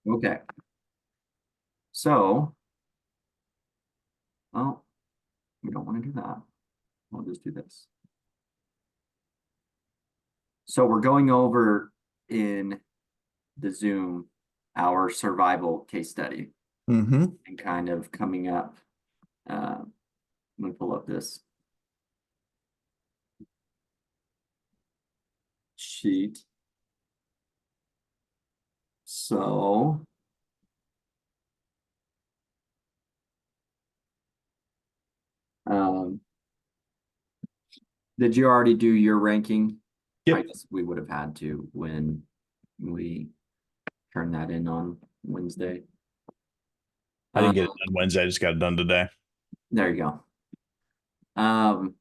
Okay. So, oh, we don't want to do that. We'll just do this. So we're going over in the Zoom our survival case study Mm-hmm. and kind of coming up. Let me pull up this sheet. So, um, did you already do your ranking? I Yep. guess we would have had to when we turned that in on Wednesday. I didn't get it Um, done Wednesday. I just got it done today. there you go. Um,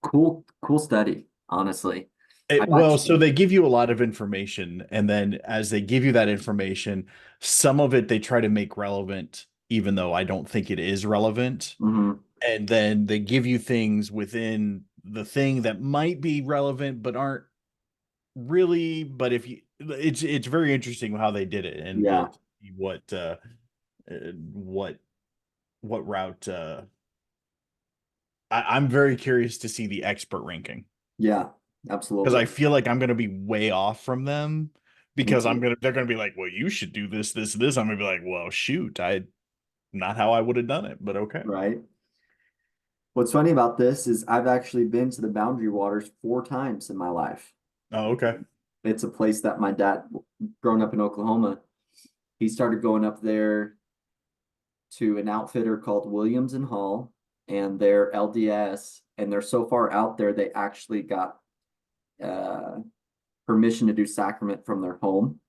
cool study, honestly. I've Well, so actually, they give you a lot of information, and then as they give you that information, some of it they try to make relevant, even though I don't think it is relevant. mhm, And then they give you things within the thing that might be relevant but aren't really. But if you, it's very interesting how they did it and yeah, to see uh, what what route. I'm very curious to see the expert ranking. yeah, Because I absolutely. feel like I'm gonna be way off from them Me because too. they're gonna be like, well, you should do this, this, this. I'm gonna be like, well, shoot, I not how I would have done it, but okay. Right. What's funny about this is I've actually been to the Boundary Waters 4 times in my life. Oh, okay. It's a place that my dad, growing up in Oklahoma, he started going up there to an outfitter called Williams and Hall, and they're LDS, and they're so far out there they actually got uh, permission to do sacrament from their home.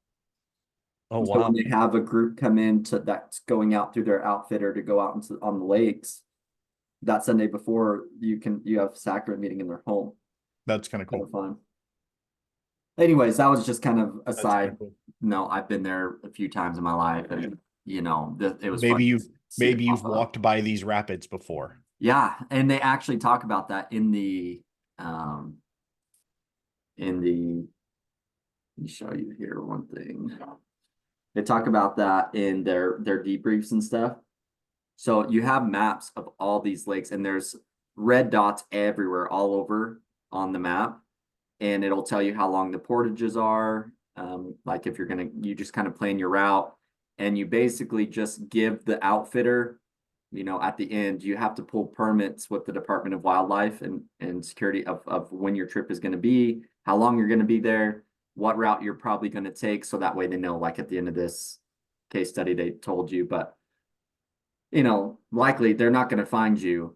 Oh, So when wow. they have a group come in to that's going out through their outfitter to go out into on the lakes, that Sunday before you have sacrament meeting in their home. That's kind of Kind cool. of fun. Anyways, that was just kind of That's kind aside. of cool. No, I've been there a few times in my life, and it was fun Maybe to you've see it maybe you've pop up. walked by these rapids before. Yeah, and they actually talk about that um in the let me show you here one thing. They talk about that in their debriefs and stuff. So you have maps of all these lakes, and there's red dots everywhere, all over on the map, and it'll tell you how long the portages are. Like if you just kind of plan your route, and you basically just give the outfitter, at the end, you have to pull permits with the Department of Wildlife and Security of when your trip is going to be, how long you're going to be there, what route you're probably going to take, so that way they know, like at the end of this case study, they told you, but likely they're not going to find you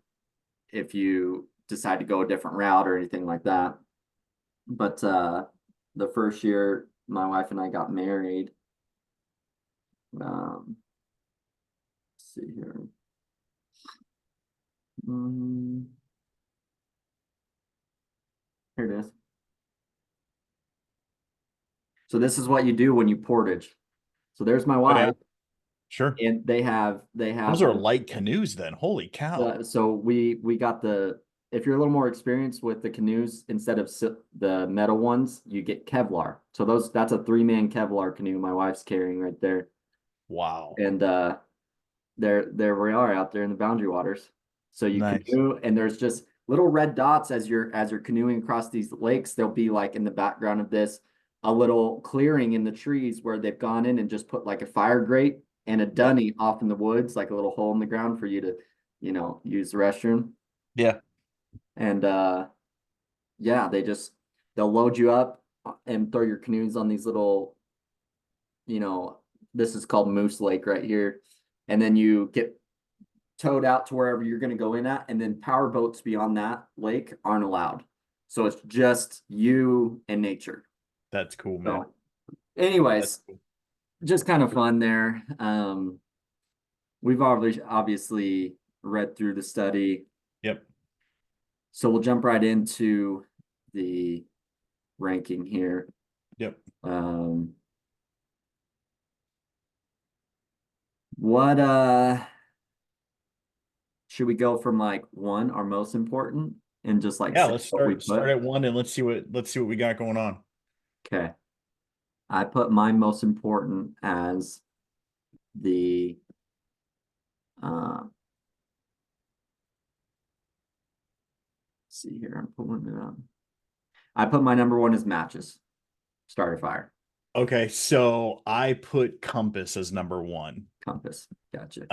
if you decide to go a different route or anything like that. But the first year my wife and I got married, let's see here. Mm, here it is. So this is what you do when you portage. So there's my Oh, yeah, wife, sure. and they have Those are light canoes then. Holy cow. so we got the if you're a little more experienced with the canoes, instead of the metal ones, you get Kevlar. So that's a 3-man Kevlar canoe my wife's carrying right there. Wow. And there we are out there in the Boundary Waters. So you Nice. canoe, and there's just little red dots as you're canoeing across these lakes. There'll be, like, in the background of this, a little clearing in the trees where they've gone in and just put like a fire grate and a Yep. dunny off in the woods, like a little hole in the ground for you to, use the restroom. Yeah. And yeah, they'll load you up and throw your canoes on these little, you know, this is called Moose Lake right here. And then you get towed out to wherever you're going to go in at, and then power boats beyond that lake aren't allowed. So it's just you and nature. That's cool, man. So, That's anyways, cool. just kind of fun there. We've obviously read through the study, Yep. so we'll jump right into the ranking here. Yep. Um, what should we go from, like, one, our most important, and just like Yeah, say let's what we start put? at one and let's see what we got going on. Okay. I put my most important as the let's see here. I'm pulling it up. I put my number one as matches. Start a fire. Okay, so I put compass as number one. Compass. Gotcha.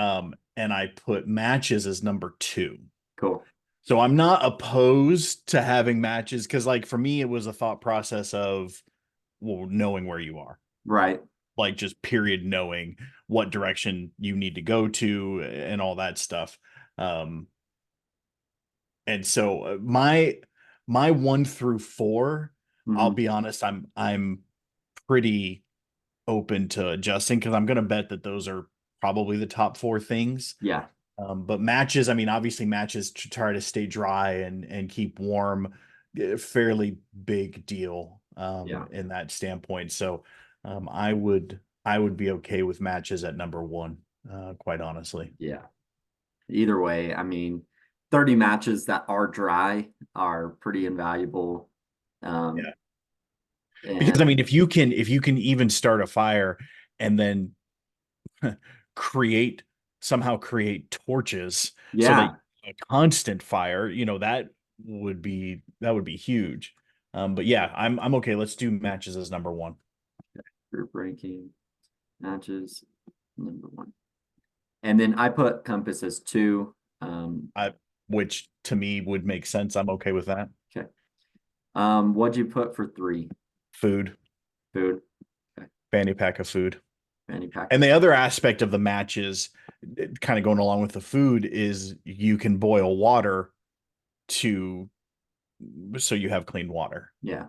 And I put matches as number two. Cool. So I'm not opposed to having matches because, like, for me, it was a thought process of, well, knowing where you are, Right. like just period, knowing what direction you need to go to and all that stuff. Um, and so my 1 through 4, I'll Mhm. be honest, I'm pretty open to adjusting because I'm going to bet that those are probably the top 4 things. Yeah. But matches, I mean, obviously matches to try to stay dry and keep warm, fairly big deal Yeah. in that standpoint. So I would be okay with matches at number one, quite honestly. Yeah. Either way, I mean, 30 matches that are dry are pretty invaluable. Yeah. Um, Because I and mean, if you can even start a fire and then create somehow create torches so that yeah, a constant fire, that would be huge. But yeah, I'm okay. Let's do matches as number one. group ranking matches, number one. And then I put compass as two. I Which to me would make sense. I'm okay with that. Okay. What'd you put for three? Food, Food. Okay. fanny pack of food. Fanny pack And of the other aspect of the matches, kind of going along with the food, is you can boil water to so you have clean water. yeah.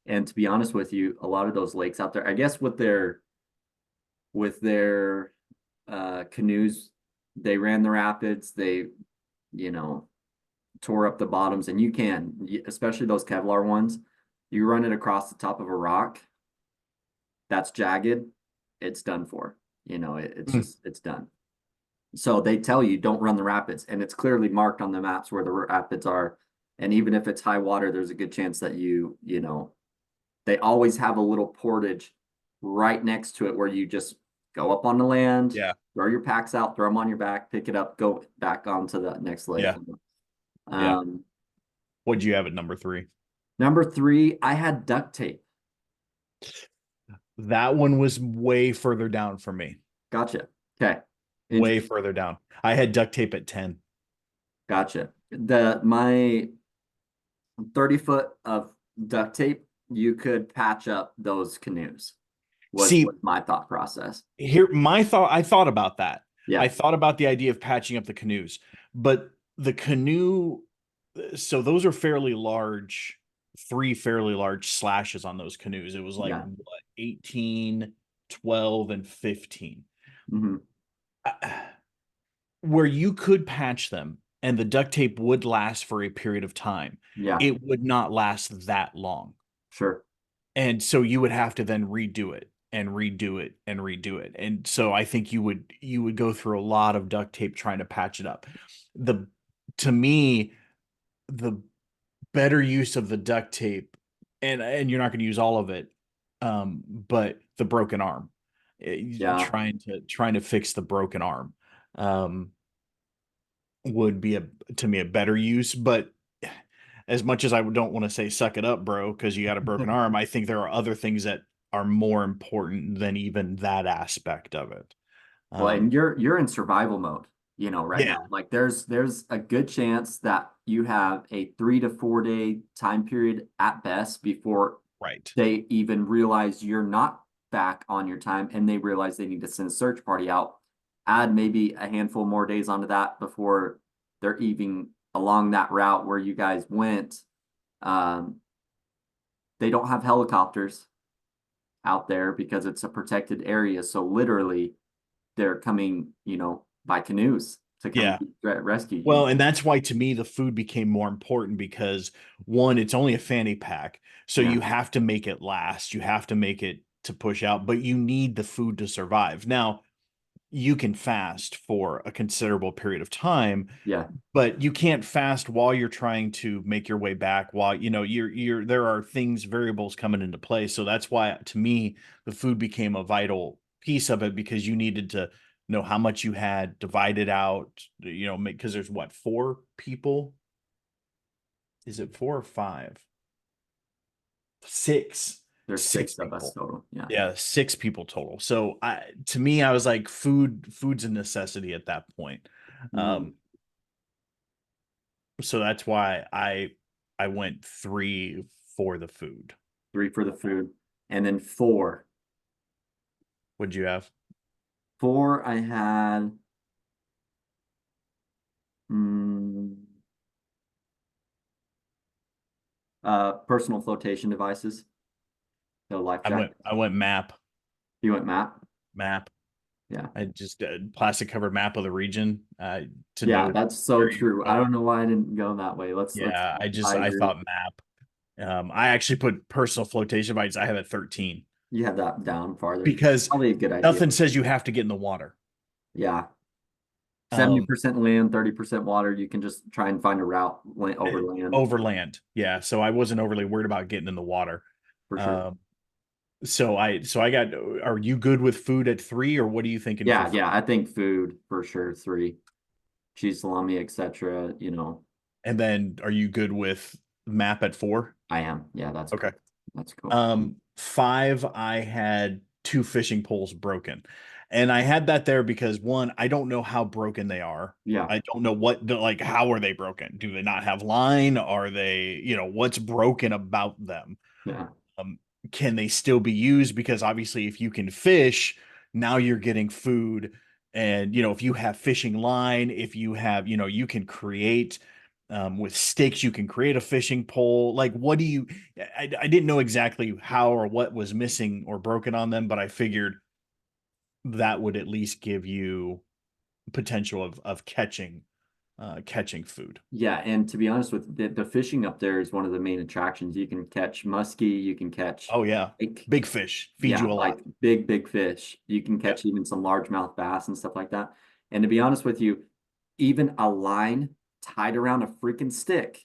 And to be honest with you, a lot of those lakes out there, I guess with their canoes, they ran the rapids, they, you know, tore up the bottoms, and you can, especially those Kevlar ones, you run it across the top of a rock that's jagged, it's done for. It's Mm, just it's done. So they tell you don't run the rapids, and it's clearly marked on the maps where the rapids are. And even if it's high water, there's a good chance that they always have a little portage right next to it where you just go up on the land, yeah, throw your packs out, throw them on your back, pick it up, go back onto the next lake. yeah, yeah. Um, What'd you have at number three? Number three, I had duct tape. That one was way further down for me. Gotcha. Okay. Way Interesting. further down. I had duct tape at 10. Gotcha. My 30 foot of duct tape, you could patch up those canoes, was See, my thought process. I thought about that. I Yeah. thought about the idea of patching up the canoes, but the canoe, so those are fairly large, 3 fairly large slashes on those canoes. It was like Yeah. what, 18, 12, and 15. Hmm. Where you could patch them and the duct tape would last for a period of time, Yeah. it would not last that long. Sure. And so you would have to then redo it and redo it and redo it. And so I think you would go through a lot of duct tape trying to patch it up. The To me, the better use of the duct tape, and you're not going to use all of it, but the broken arm. Yeah. Trying to fix the broken arm. Um, would be to me a better use. But as much as I don't want to say suck it up, bro, because you got a broken arm, I think there are other things that are more important than even that aspect of it. Well, and Um, you're in survival mode, right yeah, now. Like there's a good chance that you have a 3 to 4 day time period at best before right. they even realize you're not back on your time, and they realize they need to send a search party out. Add maybe a handful more days onto that before they're even along that route where you guys went. Um, they don't have helicopters out there because it's a protected area. So literally they're coming, by canoes to come Yeah. rescue you. Well, and that's why to me the food became more important because one, it's only a fanny pack, so Yeah. you have to make it last. You have to make it to push out, but you need the food to survive. Now, you can fast for a considerable period of time, Yeah. but you can't fast while you're trying to make your way back, while there are things, variables coming into play. So that's why, to me, the food became a vital piece of it, because you needed to know how much you had, divide it out, because there's what, 4 people? Is it 4 or 5? Six. There's Six six of us people. total. Yeah. Yeah, 6 people total. So to me, I was like, food's a necessity at that point. Mm, So that's why I went 3 for the food. 3 for the food. And then 4. What'd you have? 4, I had mm, personal flotation devices. No life jacket. I went map. You went map? Map. Yeah. I just plastic covered map of the region, to Yeah, know that's so where you're true. I going. don't know why I didn't go that way. Let's Yeah, I I agree. thought map. I actually put personal flotation bites. I have at 13, You have that down farther. because Probably a good idea. nothing says you have to get in the water. Yeah. Um, 70% land, 30% water. You can just try and find a route over land Overland. Yeah. So I wasn't overly worried about getting in the water. for sure. Um, so I got, are you good with food at 3, or what are you thinking for Yeah, food? yeah. I think food for sure. 3, cheese, salami, etc. And then are you good with map at 4? I am. Yeah, that's Okay. cool. That's cool. 5, I had 2 fishing poles broken. And I had that there because, one, I don't know how broken they are. Yeah, I don't know like, how are they broken? Do they not have line? Are they, what's broken about them? yeah, Um, can they still be used? Because obviously, if you can fish, now you're getting food. And, if you have fishing line, if you have, you can create, with sticks, you can create a fishing pole. Like, what do you, I didn't know exactly how or what was missing or broken on them, but I figured that would at least give you potential of catching food. yeah. And to be honest with the fishing up there is one of the main attractions. You can catch muskie. You can catch Oh yeah. like Big fish feed yeah, you a lot. like big fish. You can Yep. catch even some largemouth bass and stuff like that. And to be honest with you, even a line tied around a freaking stick,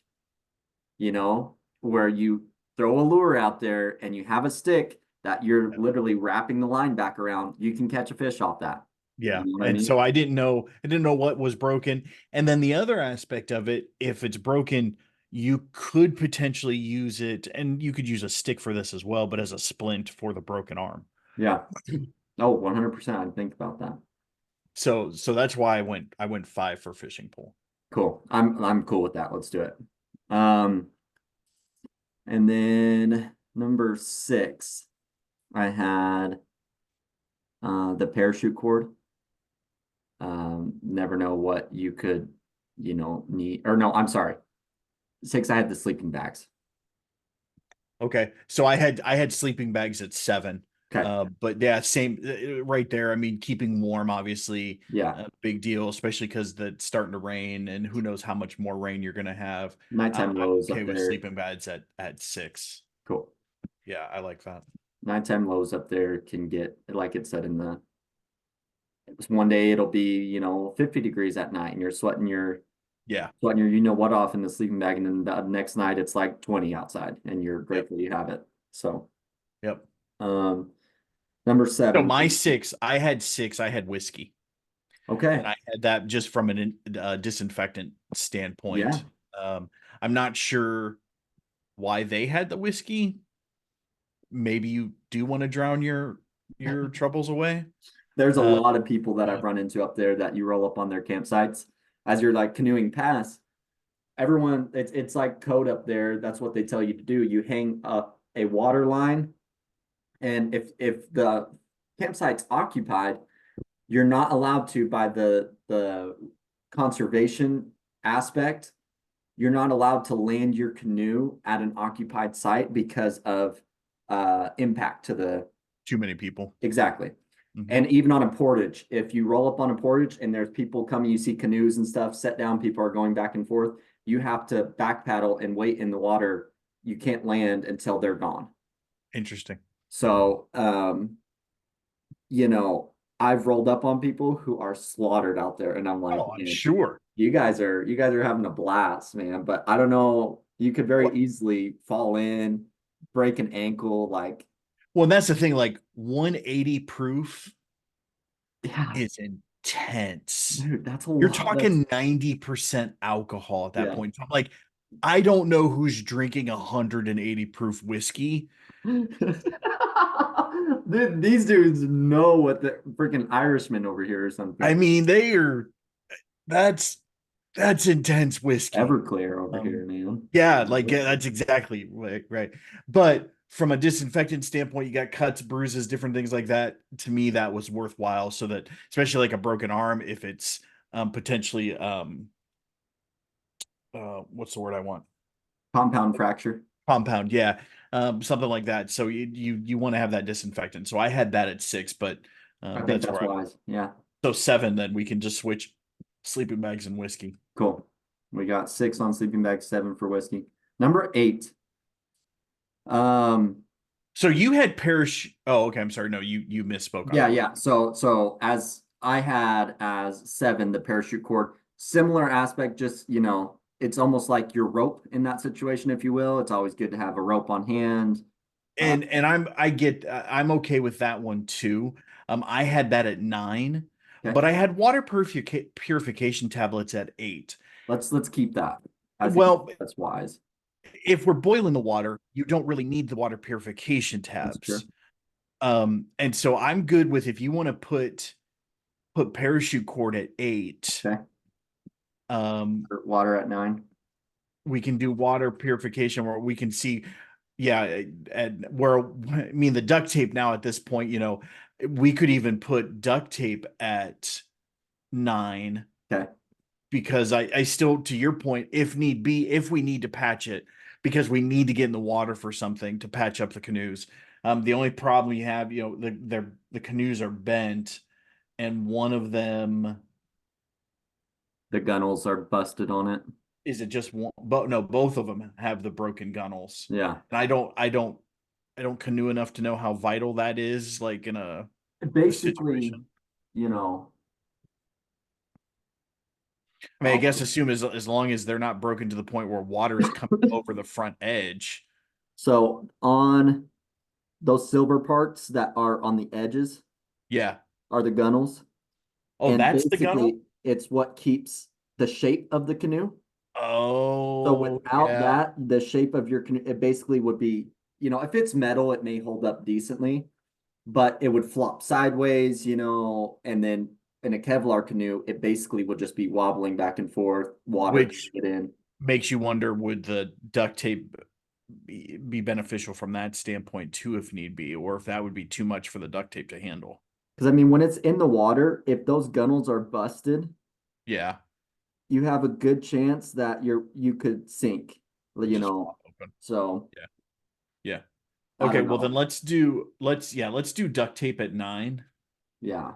where you throw a lure out there and you have a stick that you're literally wrapping the line back around, you can catch a fish off that. Yeah. You know what I And mean? so I didn't know what was broken. And then the other aspect of it, if it's broken, you could potentially use it, and you could use a stick for this as well, but as a splint for the broken arm. Yeah. Oh, 100%. I didn't think about that. So that's why I went 5 for fishing pole. Cool. I'm cool with that. Let's do it. Um, and then number 6, I had the parachute cord. Never know what you could, need. Or no, I'm sorry. 6, I had the sleeping bags. Okay. So I had sleeping bags at 7. Okay. But yeah, same, right there. I mean, keeping warm, obviously, Yeah. a big deal, especially because it's starting to rain, and who knows how much more rain you're going to have. Nighttime I'm lows okay up with there. sleeping bags at 6. Cool. Yeah, I like that. Nighttime lows up there can get, like it said one day it'll be, 50 degrees at night and you're Yeah. sweating your what off in the sleeping bag. And then the next night it's like 20 outside and you're Yep. grateful you have it. So, Yep. um, number So 7. my 6, I had 6. I had whiskey, and Okay. I had that just from an disinfectant Yeah. standpoint. Um, I'm not sure why they had the whiskey. Maybe you do want to drown your troubles away. There's a Uh, lot of people that yeah, I've run into up there that you roll up on their campsites as you're like canoeing past. Everyone, it's like code up there. That's what they tell you to do. You hang up a water line, and if the campsite's occupied, you're not allowed to, by the conservation aspect, you're not allowed to land your canoe at an occupied site because of impact to the too many people. exactly. Hmm. And even on a portage, if you roll up on a portage and there's people coming, you see canoes and stuff set down, people are going back and forth, you have to back paddle and wait in the water. You can't land until they're gone. Interesting. So, you know, I've rolled up on people who are slaughtered out there, and I'm like, Oh, I'm man, sure. you guys are having a blast, man. But I don't know, you could very What? easily fall in, break an ankle, like, Well, and that's the thing. Like 180 proof yeah, is intense. dude, that's a You're lot. That's talking 90% alcohol at that yeah. point. So I'm like, I don't know who's drinking 180 proof whiskey. These dudes know what the freaking Irishman over here or I something. mean, that's that's intense whiskey. Everclear over Um, here, man. yeah, like that's exactly right. But from a disinfectant standpoint, you got cuts, bruises, different things like that. To me, that was worthwhile. So that, especially like a broken arm, if it's potentially what's the word I want? Compound fracture. Compound, yeah, something like that. So you want to have that disinfectant. So I had that at 6, but I think that's that's where I wise. Yeah, so 7. Then we can just switch sleeping bags and whiskey. cool. We got 6 on sleeping bag, 7 for whiskey. Number 8. Um, So you had parachute. Oh, okay. I'm sorry. No, you misspoke on yeah, that one. yeah. So as I had as 7, the parachute cord, similar aspect, just it's almost like your rope in that situation, if you will. It's always good to have a rope on hand. Uh, And I'm okay with that one too. I had that at 9, okay, but I had water purification tablets at 8. let's keep that. I think Well, that's wise. if we're boiling the water, you don't really need the water purification That's true. tabs. And so I'm good with, if you want to put parachute cord at 8, Okay, um, water at 9. we can do water purification where we can see, yeah, and where, I mean, the duct tape now at this point, we could even put duct tape at 9, Okay. because I still, to your point, if need be, if we need to patch it, because we need to get in the water for something to patch up the canoes. The only problem you have, the canoes are bent, and one of them, The gunnels are busted on it. is it just one, but no, both of them have the broken gunnels. Yeah. And I don't canoe enough to know how vital that is, like in a Basically, situation. you know, I mean, I guess assume as long as they're not broken to the point where water is coming over the front edge. so on those silver parts that are on the edges Yeah. are the gunnels. Oh, And that's the gunnel? basically, it's what keeps the shape of the canoe. So Oh, without yeah. that, the shape of your canoe, it basically would be, if it's metal, it may hold up decently, but it would flop sideways, and then in a Kevlar canoe, it basically would just be wobbling back and forth, water can Which get in. makes you wonder, would the duct tape be beneficial from that standpoint too, if need be, or if that would be too much for the duct tape to handle? Because I mean, when it's in the water, if those gunnels are busted, Yeah. you have a good chance that you could sink, you Just know. flop open. So Yeah. Yeah. I Okay, don't well then know. let's do duct tape at 9, Yeah.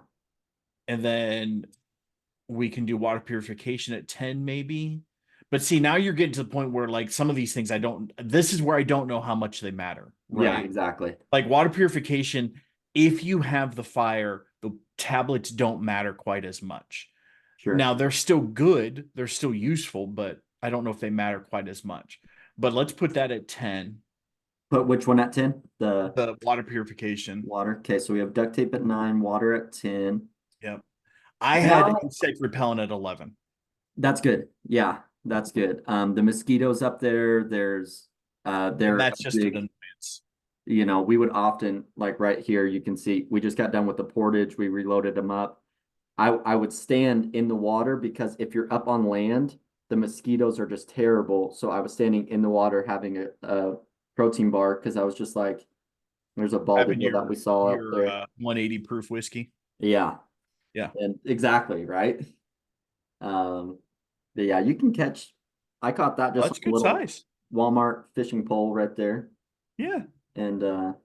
and then we can do water purification at 10 maybe. But see, now you're getting to the point where, like, some of these things, this is where I don't know how much they matter, Yeah, right? exactly. Like water purification, if you have the fire, the tablets don't matter quite as much. Sure. Now they're still good, they're still useful, but I don't know if they matter quite as much. But let's put that at 10, Put which one at 10? The the water purification. water. Okay, so we have duct tape at 9, water at 10. Yep. I had Now insect repellent at 11. that's good. Yeah, that's good. The mosquitoes up there, And they're a that's just an big, annoyance. we would often, like right here, you can see we just got done with the portage, we reloaded them up. I would stand in the water because if you're up on land, the mosquitoes are just terrible. So I was standing in the water having a protein bar because I was just like, there's a bald Having eagle that we saw up your there. 180 proof whiskey. Yeah, Yeah. and exactly, right? Um, but yeah, you can catch. I caught that Well, just that's on a good little size. Walmart fishing pole right there. Yeah. And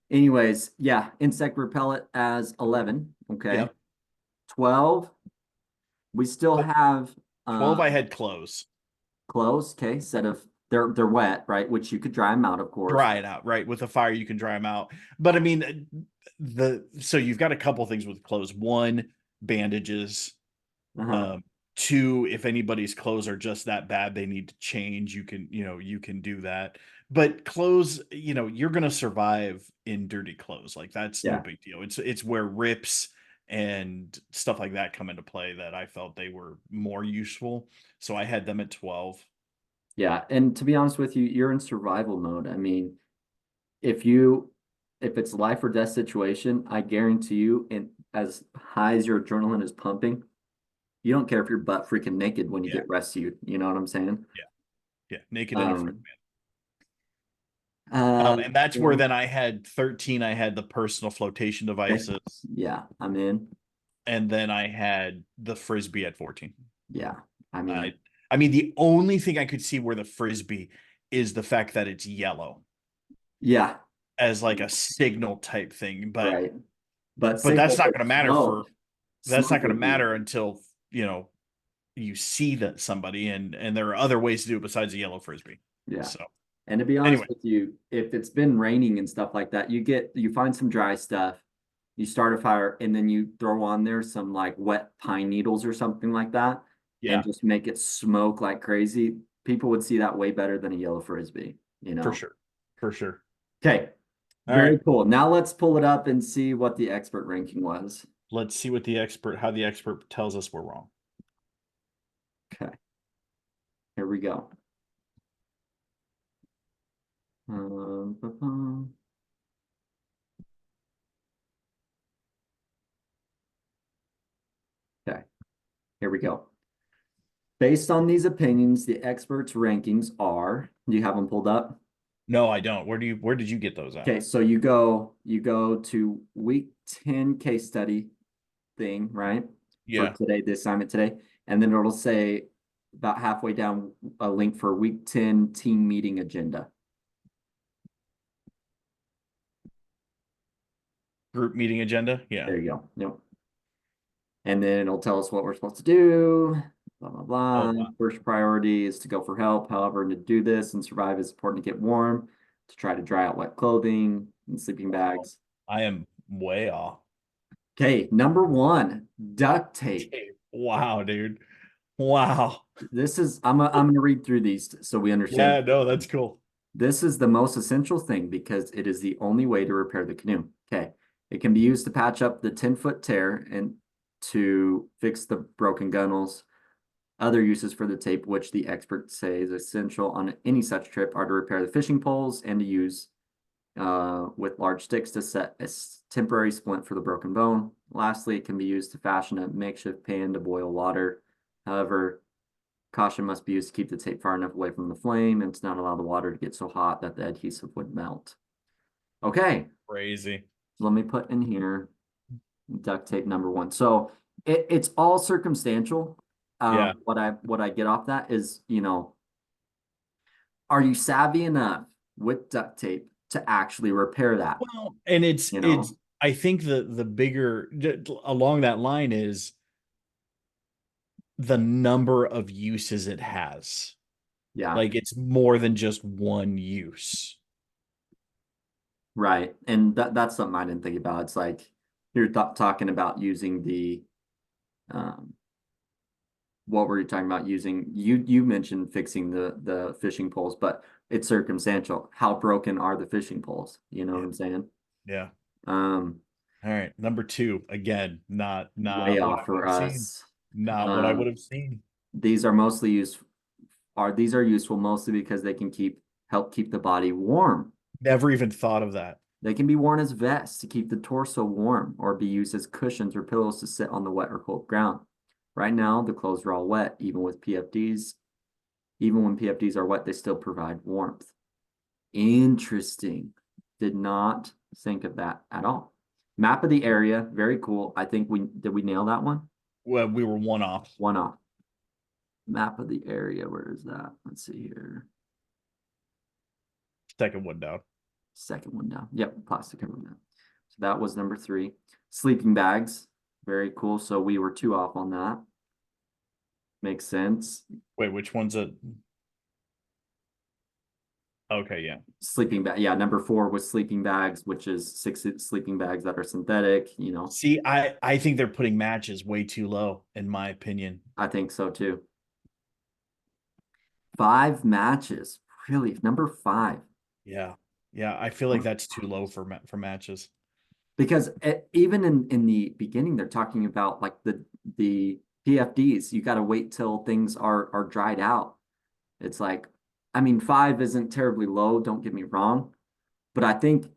anyways, yeah, insect repellent as 11. Okay. Yep. 12, we still Oh, have 12 I had clothes. clothes. Okay, set of they're wet, right? Which you could dry them out, of course. Dry it out, right? With a fire, you can dry them out. But I mean, so you've got a couple things with clothes. One, bandages. Uh-huh. Um, Two, if anybody's clothes are just that bad, they need to change. You can do that. But clothes, you're gonna survive in dirty clothes. Like that's no Yeah. big deal. It's where rips and stuff like that come into play that I felt they were more useful. So I had them at 12. Yeah. And to be honest with you, you're in survival mode. I mean, if you if it's life or death situation, I guarantee you, and as high as your adrenaline is pumping, you don't care if you're butt freaking naked when you Yeah, get rescued. You know what I'm saying? yeah, yeah. Naked and afraid. Um, uh, And that's where yeah, then I had 13. I had the personal flotation okay. devices, Yeah, I'm in. and then I had the frisbee at 14. Yeah, I I mean, I mean, the only thing I could see where the frisbee is the fact that it's yellow yeah, as like a signal type thing, but right. But but same that's with not the going to matter smoke. for that's not Smoke going to would be, matter until you see that somebody, and there are other ways to do it besides a yellow frisbee. yeah. So And to be honest anyway, with you, if it's been raining and stuff like that, you find some dry stuff, you start a fire, and then you throw on there some like wet pine needles or something like that, and yeah, just make it smoke like crazy. People would see that way better than a yellow frisbee, you for know? sure, for sure. Okay, All right, very cool. Now let's pull it up and see what the expert ranking was. let's see what how the expert tells us we're wrong. Okay, here we go. Ba-bum. Okay, here we go. Based on these opinions, the experts' rankings are, do you have them pulled up? No, I don't. Where did you get those at? Okay, so you go to week 10 case study thing, right? For Yeah, today, the assignment today. And then it'll say about halfway down a link for week 10 team meeting agenda. group meeting agenda. Yeah. There you go. Yep. And then it'll tell us what we're supposed to do. Blah blah Oh blah. wow. First priority is to go for help. However, to do this and survive, it's important to get warm, to try to dry out wet clothing and sleeping Wow. bags. I am way off. Okay, number one, duct tape. Okay. Wow, dude. Wow. This is I'm gonna read through these so we understand. Yeah, no, that's cool. This is the most essential thing because it is the only way to repair the canoe. Okay. It can be used to patch up the 10-foot tear and to fix the broken gunnels. Other uses for the tape, which the experts say is essential on any such trip, are to repair the fishing poles and to use with large sticks to set a temporary splint for the broken bone. Lastly, it can be used to fashion a makeshift pan to boil water. However, caution must be used to keep the tape far enough away from the flame and to not allow the water to get so hot that the adhesive would melt. Okay, Crazy. so let me put in here duct tape number one. So it's all circumstantial. Yeah. What I get off that is, are you savvy enough with duct tape to actually repair that? Well, and it's You it's know? I think the bigger along that line is the number of uses it has. Yeah, Like it's more than just one use. right. And that's something I didn't think about. It's like you're talking about using the um what were you talking about using? You mentioned fixing the fishing poles, but it's circumstantial. How broken are the fishing poles? You know what Yeah. I'm saying? Yeah. Um, All right. Number two, again, not way not what I off would for have seen. us. Not what I would Um, have seen. these are mostly used these are useful mostly because they can help keep the body warm. Never even thought of that. They can be worn as vests to keep the torso warm or be used as cushions or pillows to sit on the wet or cold ground. Right now, the clothes are all wet, even with PFDs. Even when PFDs are wet, they still provide warmth. Interesting. Did not think of that at all. Map of the area, very cool. I think we nail that one? Well, we were one off. One off. Map of the area, where is that? Let's see here. Second one down. Second one down. Yep, plastic covering that. So that was number three. Sleeping bags, very cool. So we were two off on that. Makes sense. Wait, which one's a Okay, yeah. Sleeping bag. Yeah, number 4 was sleeping bags, which is 6 sleeping bags that are synthetic. See, I think they're putting matches way too low, in my opinion. I think so too. 5 matches. Really, number 5. Yeah. Yeah, I feel like that's too low for for matches. Because even in the beginning, they're talking about like the PFDs. You got to wait till things are dried out. It's like, I mean, 5 isn't terribly low, don't get me wrong, but I think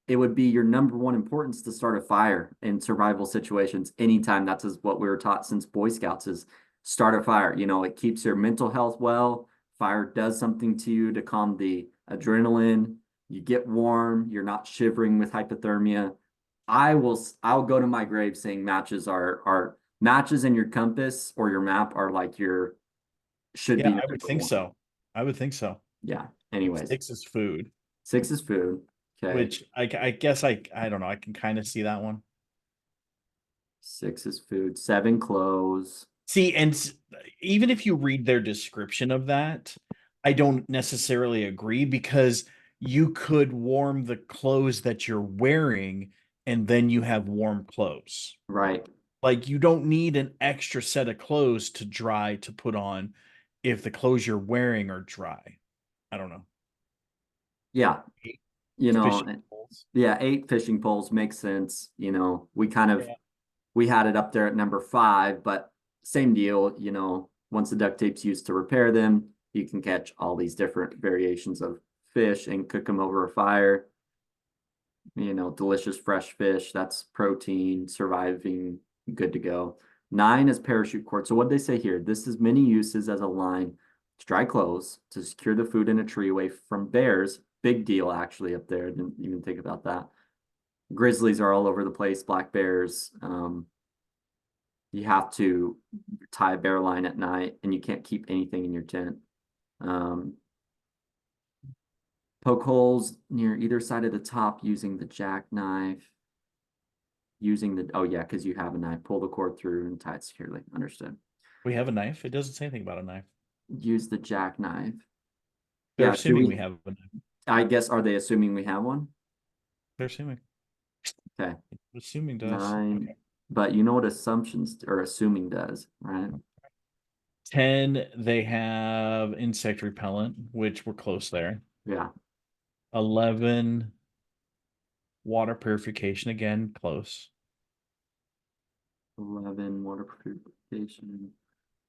it would be your number one importance to start a fire in survival situations anytime. That's what we were taught since Boy Scouts is start a fire. It keeps your mental health well. Fire does something to you to calm the adrenaline. You get warm, you're not shivering with hypothermia. I'll go to my grave saying matches are matches in your compass or your map are like your should Yeah, be your I would number think one. so. I would think so. Yeah. Anyways, 6 is food, 6 is food. Okay. which I guess I don't know. I can kind of see that one. 6 is food. 7 clothes. See, and even if you read their description of that, I don't necessarily agree because you could warm the clothes that you're wearing and then you have warm clothes. Right. Like you don't need an extra set of clothes to dry to put on if the clothes you're wearing are dry. I don't know. Yeah. Eight You know, fishing poles. yeah, 8 fishing poles makes sense. We kind of Yeah. we had it up there at number 5, but same deal, once the duct tape's used to repair them, you can catch all these different variations of fish and cook them over a fire. Delicious fresh fish, that's protein, surviving, good to go. 9 is parachute cord. So what they say here, this is many uses as a line to dry clothes, to secure the food in a tree away from bears. Big deal actually up there. Didn't even think about that. Grizzlies are all over the place, black bears. You have to tie a bear line at night and you can't keep anything in your tent. Um, Poke holes near either side of the top using the jackknife. Oh yeah, because you have a knife. Pull the cord through and tie it securely. Understood. We have a knife. It doesn't say anything about a knife. Use the jackknife. They're Yeah, should assuming we we? have a knife. I guess, are they assuming we have one? They're assuming. Okay, Assuming does. 9. Okay. But you know what assumptions or assuming does, right? 10, they have insect repellent, which we're close there. Yeah. 11, water purification, again, close. 11, water purification.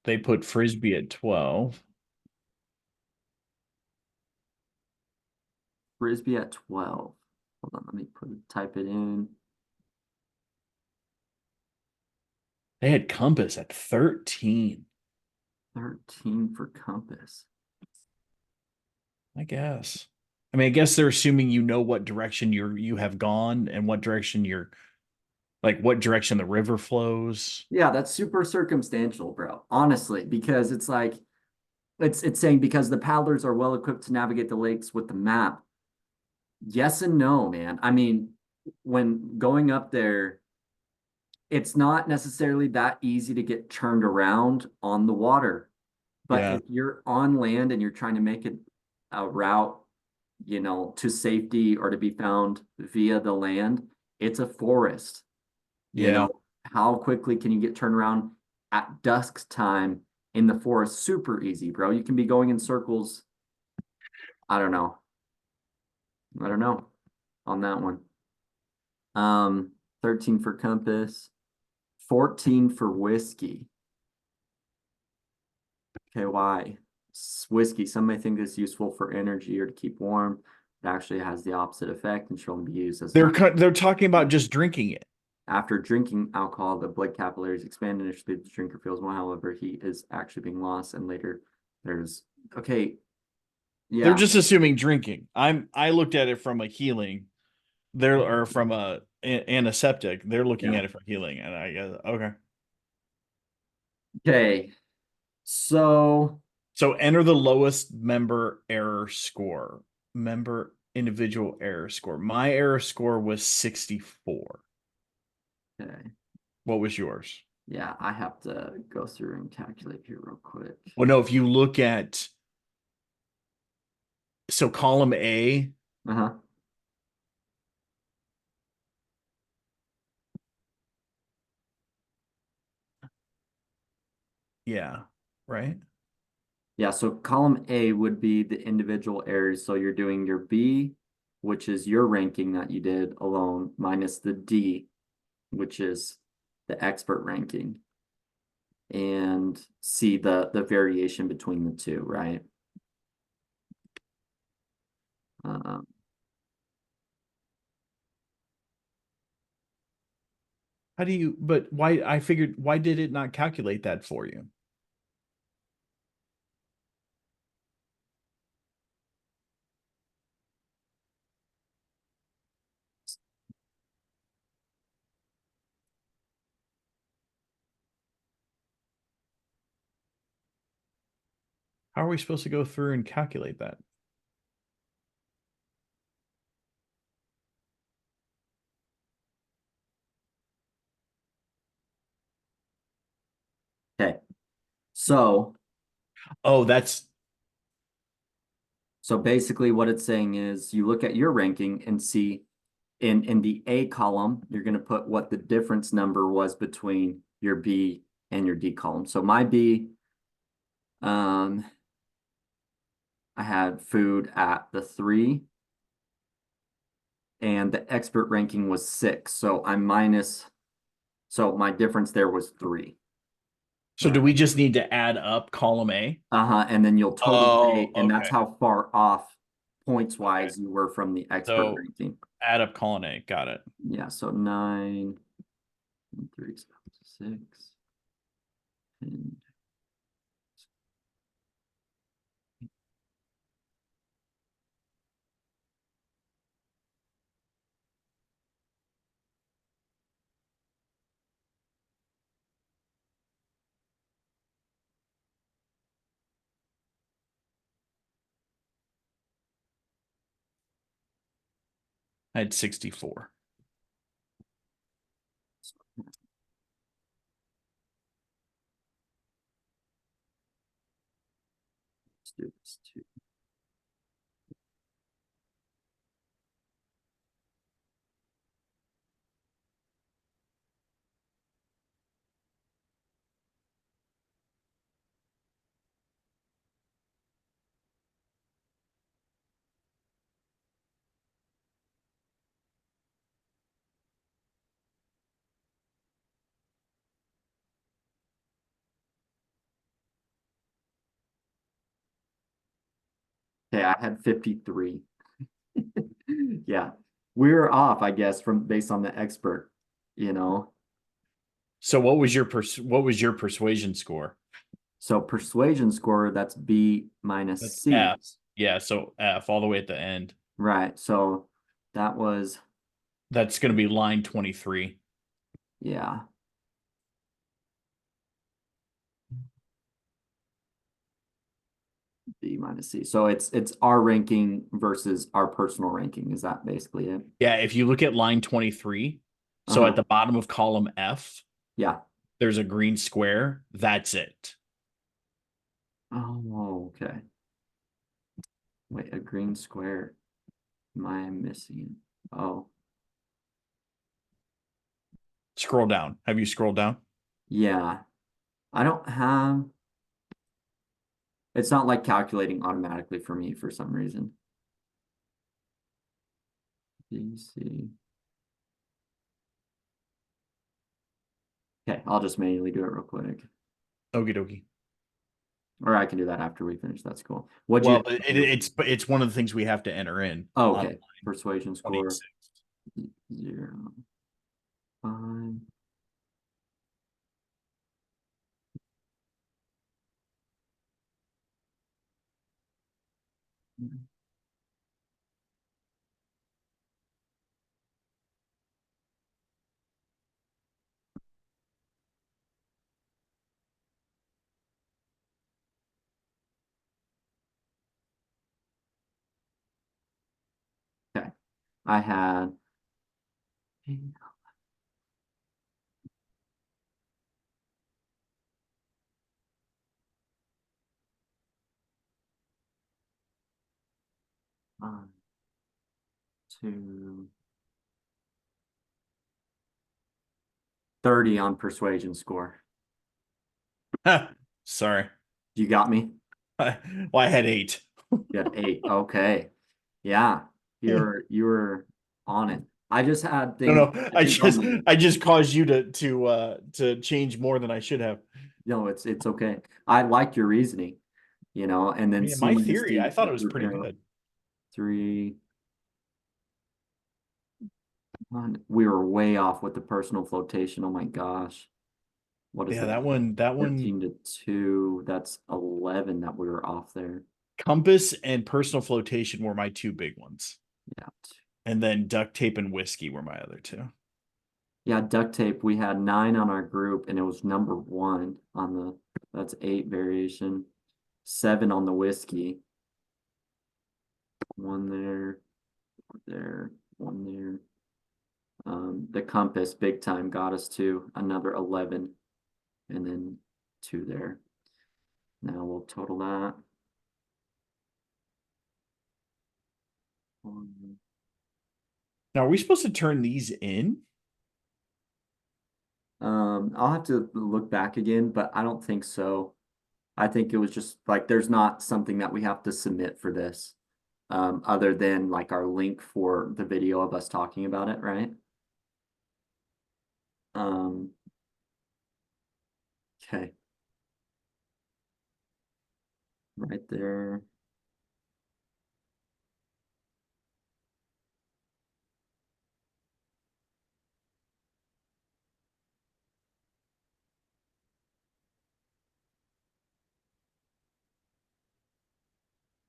They put frisbee at 12. Frisbee at 12. Hold on, let me type it in. They had compass at 13. 13 for compass. I guess. I mean, I guess they're assuming you know what direction you have gone and what direction you're like what direction the river flows. Yeah, that's super circumstantial, bro. Honestly, because it's like it's saying because the paddlers are well equipped to navigate the lakes with the map. Yes and no, man. I mean, when going up there, it's not necessarily that easy to get turned around on the water. But Yeah. if you're on land and you're trying to make it a route, to safety or to be found via the land, it's a forest. You Yeah. know, how quickly can you get turned around at dusk time in the forest? Super easy, bro. You can be going in circles. I don't know. I don't know on that one. 13 for compass, 14 for whiskey. Okay, why? Whiskey. Some may think it's useful for energy or to keep warm. It actually has the opposite effect and should only be used as They're talking about just drinking it. after drinking alcohol, the blood capillaries expand initially, the drinker feels more, however, heat is actually being lost, and later there's okay, They're yeah, just assuming drinking. I looked at it from a healing. They're or from antiseptic. They're looking yeah. at it for healing, and I guess okay. Okay, so So enter the lowest member error score. Member individual error score. My error score was 64. okay, What was yours? yeah, I have to go through and calculate here real quick. Well, no, if you look at So column A, Uh-huh. yeah, right? Yeah, so column A would be the individual areas. So you're doing your B, which is your ranking that you did alone, minus the D, which is the expert ranking, and see the variation between the two, right? Um, How do you, but why, I figured, why did it not calculate that for you? How are we supposed to go through and calculate that? okay, so Oh, that's, so basically what it's saying is you look at your ranking and see in the A column, you're going to put what the difference number was between your B and your D column. So my B, um, I had food at the 3, and the expert ranking was 6. So I'm minus, so my difference there was 3. so do Right. we just need to add up column A? Uh-huh. And then you'll total Oh, rate, and that's okay. how far off points Okay. wise you were from the expert So ranking. add up column A. Got it. Yeah, so 9, 3, 6, and I had 64. let's do this too. Okay, I had 53. Yeah, we were off, I guess, from based on the expert, you know. So what was your what was your persuasion score? So persuasion score, that's B minus That's C. F. Yeah, so F all the way at the end. Right. So that was, That's going to be line 23. yeah, B minus C. So it's our ranking versus our personal ranking. Is that basically it? Yeah, if you look at line 23, so at Uh-huh. the bottom of column F, Yeah. there's a green square. That's it. Oh, okay. Wait, a green square. Am I missing? Oh, Scroll down. Have you scrolled down? yeah. I don't have, it's not like calculating automatically for me for some reason. B, C. Okay, I'll just manually do it real quick. Okie dokie. Or I can do that after we finish. That's cool. What'd Well, you it's one of the things we have to enter in Oh, on okay. Persuasion score 26. 0, 5. Okay. I had 1, 2, 30 on persuasion score. Sorry. You got me? Well, I had 8. You had 8. Okay. Yeah. You were on it. I just had No, things, no, I think on the, I just caused you to change more than I should have. no, it's okay. I like your reasoning, and I then mean, C my minus theory, I D thought it for was group pretty arrow. good. 3, 1. We were way off with the personal flotation. Oh my gosh. What is Yeah, that? that one, 13 to 2. That's 11 that we were off there. compass and personal flotation were my 2 big ones. Yeah. And then duct tape and whiskey were my other 2. Yeah, duct tape. We had 9 on our group and it was number 1 on that's 8 variation. 7 on the whiskey. 1 there, there, 1 there. The compass big time got us to another 11 and then 2 there. Now we'll total that. 1. Now, are we supposed to turn these in? I'll have to look back again, but I don't think so. I think it was just like there's not something that we have to submit for this, other than like our link for the video of us talking about it, right? Um, okay, right there.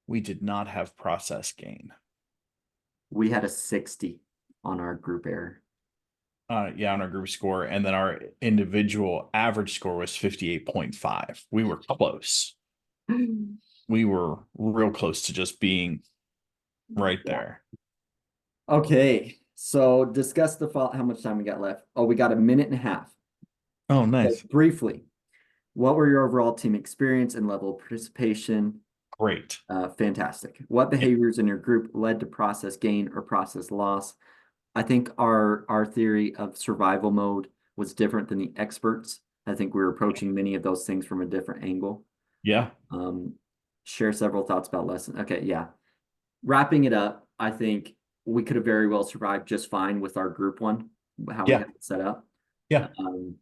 We did not have process gain. We had a 60 on our group error. Yeah, on our group score. And then our individual average score was 58.5. We were close. We were real close to just being right Yeah. there. Okay, so discuss the fall. How much time we got left? Oh, we got a minute and a half. Oh, So nice. briefly, what were your overall team experience and level of participation? Great. Fantastic. What Yeah. behaviors in your group led to process gain or process loss? I think our theory of survival mode was different than the experts. I think we were approaching many of those things from a different angle. Yeah. Um, share several thoughts about lessons. Okay, yeah. Wrapping it up, I think we could have very well survived just fine with our group one, how we Yeah. had it set up. Yeah. Um,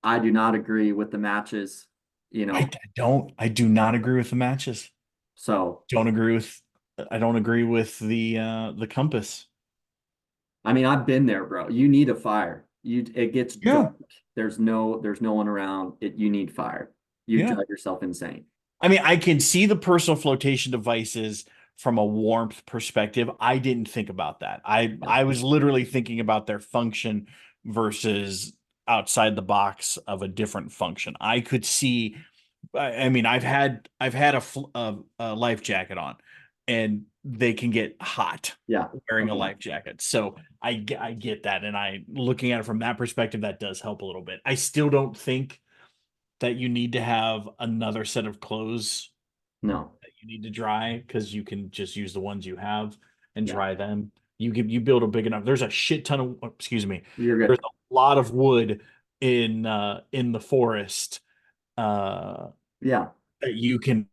I do not agree with the matches, I do not agree with the matches. so Don't agree with I don't agree with the compass. I mean, I've been there, bro. You need a fire. It gets dark. Yeah. There's no one around. You need fire. You Yeah. drive yourself insane. I mean, I can see the personal flotation devices from a warmth perspective. I didn't think about that. Yeah. I was literally thinking about their function versus outside the box of a different function. I could see. I mean, I've had a life jacket on, and they can get hot Yeah. wearing Oh, a yeah. life jacket. So I get that, and I looking at it from that perspective, that does help a little bit. I still don't think that you need to have another set of clothes No. that you need to dry because you can just use the ones you have and Yeah. dry them. You build a big enough. There's a shit ton of excuse me. You're There's good. a lot of wood in the forest Yeah. that you can